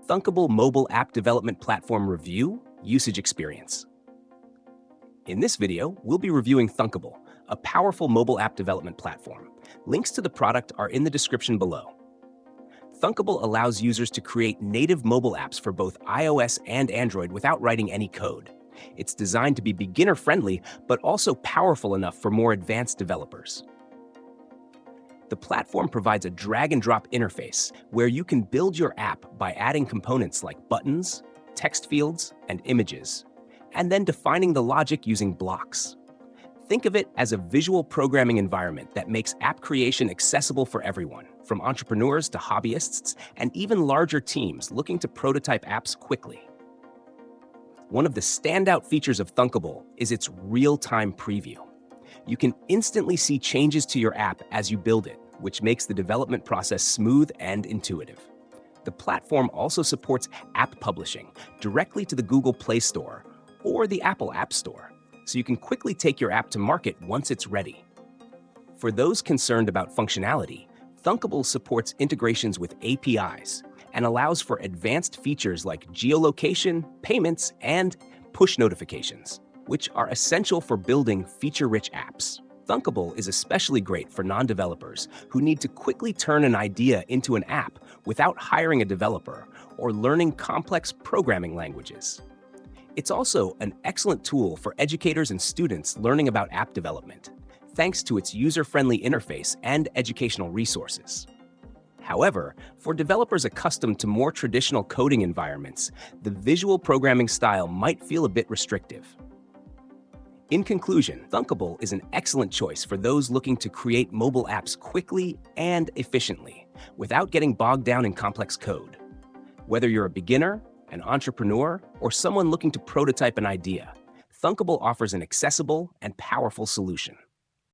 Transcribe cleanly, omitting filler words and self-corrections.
Thunkable Mobile App Development Platform Review Usage Experience. In this video, we'll be reviewing Thunkable, a powerful mobile app development platform. Links to the product are in the description below. Thunkable allows users to create native mobile apps for both iOS and Android without writing any code. It's designed to be beginner-friendly, but also powerful enough for more advanced developers. The platform provides a drag-and-drop interface where you can build your app by adding components like buttons, text fields, and images, and then defining the logic using blocks. Think of it as a visual programming environment that makes app creation accessible for everyone, from entrepreneurs to hobbyists, and even larger teams looking to prototype apps quickly. One of the standout features of Thunkable is its real-time preview. You can instantly see changes to your app as you build it, which makes the development process smooth and intuitive. The platform also supports app publishing directly to the Google Play Store or the Apple App Store, so you can quickly take your app to market once it's ready. For those concerned about functionality, Thunkable supports integrations with APIs and allows for advanced features like geolocation, payments, and push notifications, which are essential for building feature-rich apps. Thunkable is especially great for non-developers who need to quickly turn an idea into an app without hiring a developer or learning complex programming languages. It's also an excellent tool for educators and students learning about app development, thanks to its user-friendly interface and educational resources. However, for developers accustomed to more traditional coding environments, the visual programming style might feel a bit restrictive. In conclusion, Thunkable is an excellent choice for those looking to create mobile apps quickly and efficiently, without getting bogged down in complex code. Whether you're a beginner, an entrepreneur, or someone looking to prototype an idea, Thunkable offers an accessible and powerful solution.